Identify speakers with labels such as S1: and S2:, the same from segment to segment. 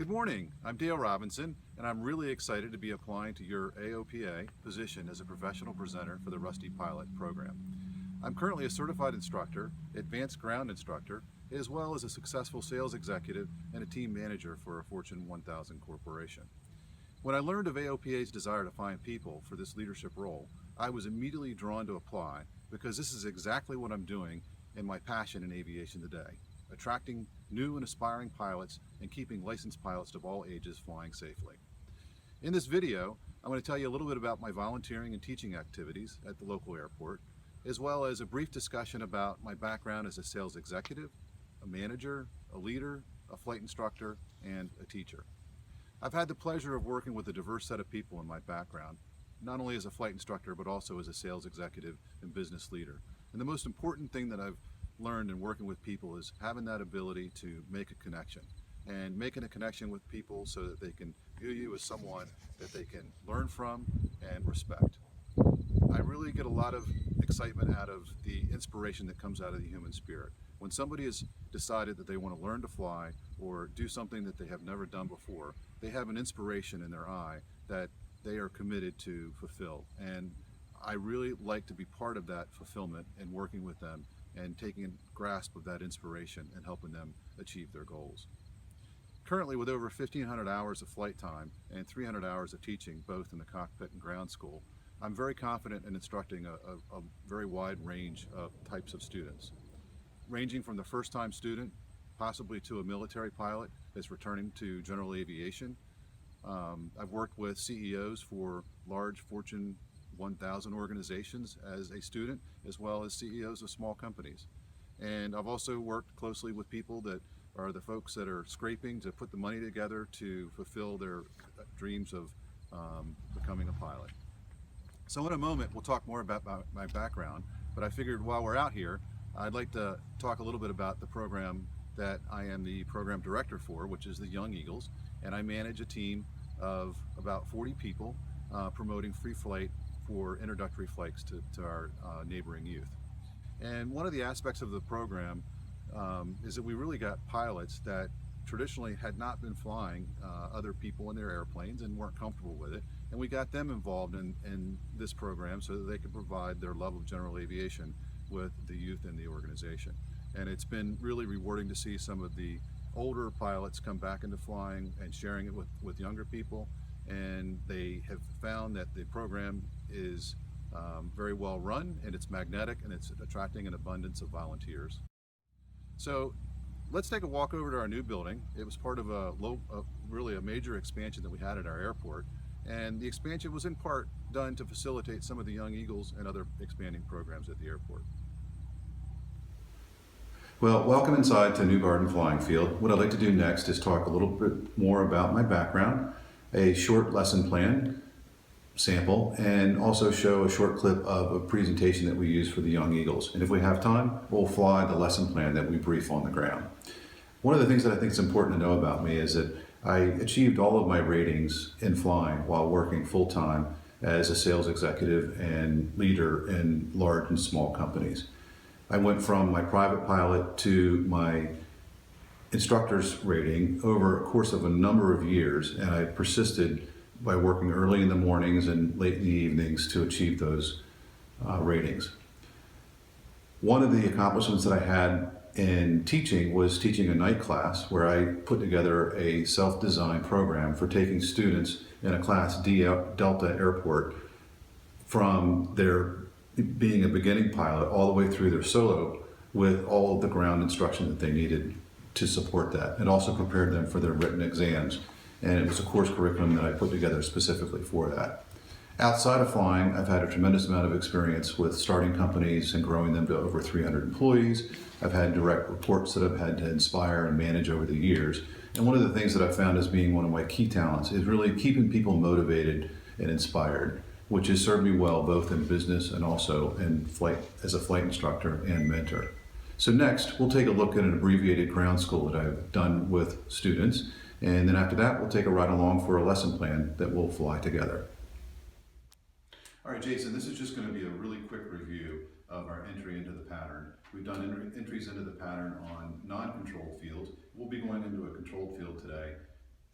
S1: Good morning, I'm Dale Robinson, and I'm really excited to be applying to your AOPA position as a professional presenter for the Rusty Pilot Program. I'm currently a certified instructor, advanced ground instructor, as well as a successful sales executive and a team manager for a Fortune 1000 corporation. When I learned of AOPA's desire to find people for this leadership role, I was immediately drawn to apply because this is exactly what I'm doing in my passion in aviation today, attracting new and aspiring pilots and keeping licensed pilots of all ages flying safely. In this video, I'm going to tell you a little bit about my volunteering and teaching activities at the local airport, as well as a brief discussion about my background as a sales executive, a manager, a leader, a flight instructor, and a teacher. I've had the pleasure of working with a diverse set of people in my background, not only as a flight instructor, but also as a sales executive and business leader. And the most important thing that I've learned in working with people is having that ability to make a connection, and making a connection with people so that they can view you as someone that they can learn from and respect. I really get a lot of excitement out of the inspiration that comes out of the human spirit. When somebody has decided that they want to learn to fly or do something that they have never done before, they have an inspiration in their eye that they are committed to fulfill. And I really like to be part of that fulfillment and working with them and taking a grasp of that inspiration and helping them achieve their goals. Currently, with over 1,500 hours of flight time and 300 hours of teaching, both in the cockpit and ground school, I'm very confident in instructing a very wide range of types of students, ranging from the first-time student, possibly to a military pilot that's returning to general aviation. I've worked with CEOs for large Fortune 1000 organizations as a student, as well as CEOs of small companies. And I've also worked closely with people that are the folks that are scraping to put the money together to fulfill their dreams of becoming a pilot. So in a moment, we'll talk more about my background, but I figured while we're out here, I'd like to talk a little bit about the program that I am the program director for, which is the Young Eagles, and I manage a team of about 40 people promoting free flight for introductory flights to our neighboring youth. And one of the aspects of the program is that we really got pilots that traditionally had not been flying other people in their airplanes and weren't comfortable with it. And we got them involved in this program so that they could provide their love of general aviation with the youth in the organization. And it's been really rewarding to see some of the older pilots come back into flying and sharing it with younger people. And they have found that the program is very well run, and it's magnetic, and it's attracting an abundance of volunteers. So let's take a walk over to our new building. It was part of really a major expansion that we had at our airport. And the expansion was in part done to facilitate some of the Young Eagles and other expanding programs at the airport. Well, welcome inside to New Garden Flying Field. What I'd like to do next is talk a little bit more about my background, a short lesson plan sample, and also show a short clip of a presentation that we use for the Young Eagles. And if we have time, we'll fly the lesson plan that we brief on the ground. One of the things that I think is important to know about me is that I achieved all of my ratings in flying while working full-time as a sales executive and leader in large and small companies. I went from my private pilot to my instructor's rating over a course of a number of years, and I persisted by working early in the mornings and late in the evenings to achieve those ratings. One of the accomplishments that I had in teaching was teaching a night class where I put together a self-designed program for taking students in a Class D Delta airport from their being a beginning pilot all the way through their solo with all of the ground instruction that they needed to support that, and also prepared them for their written exams. And it was a course curriculum that I put together specifically for that. Outside of flying, I've had a tremendous amount of experience with starting companies and growing them to over 300 employees. I've had direct reports that I've had to inspire and manage over the years. And one of the things that I've found as being one of my key talents is really keeping people motivated and inspired, which has served me well both in business and also in flight as a flight instructor and mentor. So next, we'll take a look at an abbreviated ground school that I've done with students. And then after that, we'll take a ride along for a lesson plan that we'll fly together. All right, Jason, this is just going to be a really quick review of our entry into the pattern. We've done entries into the pattern on non-controlled fields. We'll be going into a controlled field today.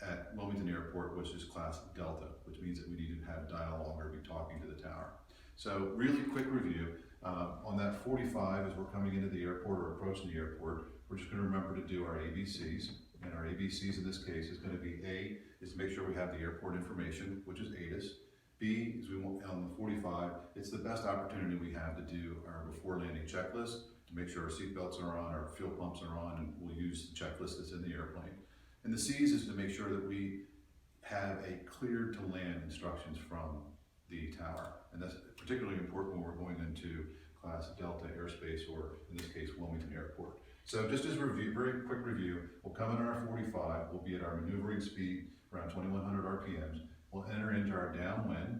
S1: at Wilmington Airport, which is class Delta, which means that we need to have dialogue or be talking to the tower. So really quick review, on that 45 as we're coming into the airport or approaching the airport, we're just going to remember to do our ABCs, and our ABCs in this case is going to be A, is to make sure we have the airport information, which is ATIS. B, is we want, on the 45, it's the best opportunity we have to do our before landing checklist to make sure our seatbelts are on, our fuel pumps are on, and we'll use the checklist that's in the airplane. And the C's is to make sure that we have a clear to land instructions from the tower. And that's particularly important when we're going into class Delta airspace, or in this case, Wilmington Airport. So just as a review, very quick review, we'll come in our 45, we'll be at our maneuvering speed around 2100 RPMs. We'll enter into our downwind,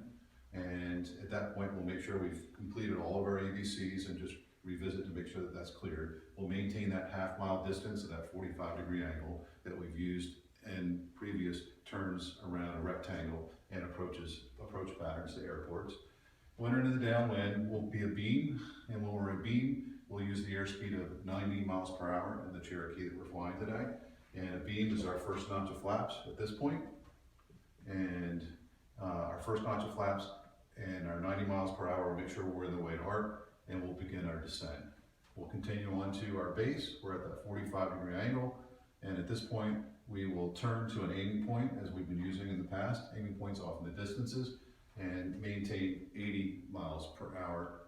S1: and at that point we'll make sure we've completed all of our ABCs and just revisit to make sure that that's cleared. We'll maintain that half-mile distance at that 45-degree angle that we've used in previous turns around a rectangle and approach patterns to airports. We'll enter into the downwind, we'll be a beam, and when we're a beam, we'll use the airspeed of 90 miles per hour in the Cherokee that we're flying today. And a beam is our first notch of flaps at this point. And our first notch of flaps and our 90 miles per hour, we'll make sure we're in the way to arc, and we'll begin our descent. We'll continue on to our base. We're at that 45-degree angle, and at this point, we will turn to an aiming point as we've been using in the past. Aiming points off in the distances, and maintain 80 miles per hour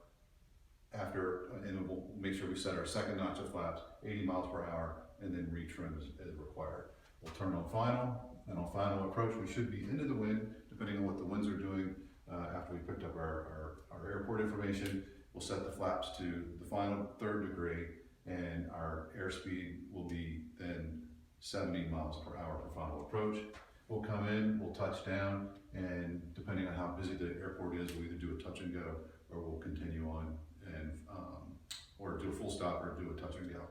S1: after, and we'll make sure we set our second notch of flaps, 80 miles per hour, and then retrim as required. We'll turn on final, and on final approach, we should be into the wind, depending on what the winds are doing. After we picked up our airport information, we'll set the flaps to the final third degree, and our airspeed will be then 70 miles per hour for final approach. We'll come in, we'll touch down, and depending on how busy the airport is, we'll either do a touch and go, or we'll continue on and or do a full stop or do a touch and go.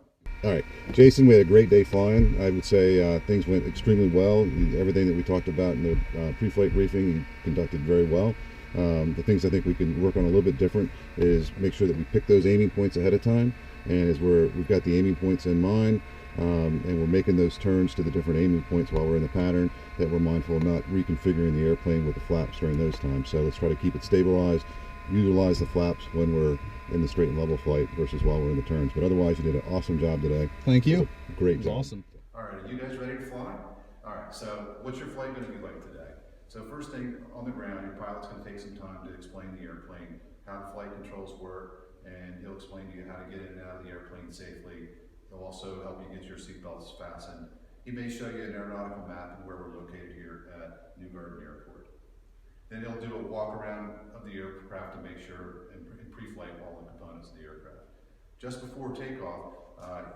S2: All right, Jason, we had a great day flying. I would say things went extremely well. Everything that we talked about in the pre-flight briefing, you conducted very well. The things I think we can work on a little bit different is make sure that we pick those aiming points ahead of time. And as we've got the aiming points in mind, and we're making those turns to the different aiming points while we're in the pattern, that we're mindful of not reconfiguring the airplane with the flaps during those times. So let's try to keep it stabilized, utilize the flaps when we're in the straight and level flight versus while we're in the turns. But otherwise, you did an awesome job today.
S3: Thank you.
S2: Great job.
S3: Awesome.
S1: All right, are you guys ready to fly? All right, so what's your flight going to be like today? So first thing, on the ground, your pilot's going to take some time to explain the airplane, how the flight controls work, and he'll explain to you how to get in and out of the airplane safely. He'll also help you get your seatbelts fastened. He may show you an aeronautical map of where we're located here at New Garden Airport. Then he'll do a walk around of the aircraft to make sure, in pre-flight, all the components of the aircraft. Just before takeoff,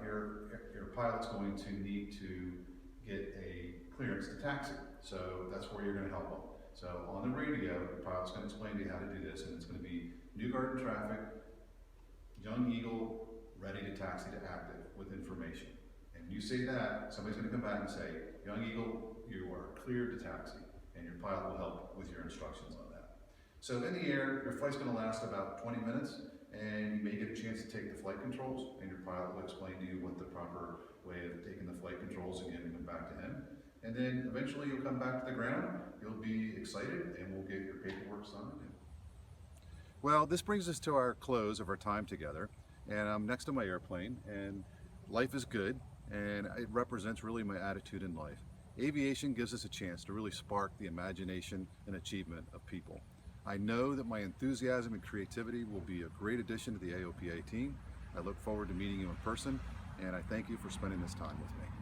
S1: your pilot's going to need to get a clearance to taxi. So that's where you're going to help him. So on the radio, the pilot's going to explain to you how to do this, and it's going to be New Garden traffic, Young Eagle, ready to taxi to active with information. And when you say that, somebody's going to come back and say, Young Eagle, you are cleared to taxi, and your pilot will help with your instructions on that. So in the air, your flight's going to last about 20 minutes, and you may get a chance to take the flight controls, and your pilot will explain to you what the proper way of taking the flight controls and giving them back to him. And then eventually you'll come back to the ground, you'll be excited, and we'll get your paperwork signed.
S4: Well, this brings us to our close of our time together, and I'm next to my airplane, and life is good, and it represents really my attitude in life. Aviation gives us a chance to really spark the imagination and achievement of people. I know that my enthusiasm and creativity will be a great addition to the AOPA team. I look forward to meeting you in person, and I thank you for spending this time with me.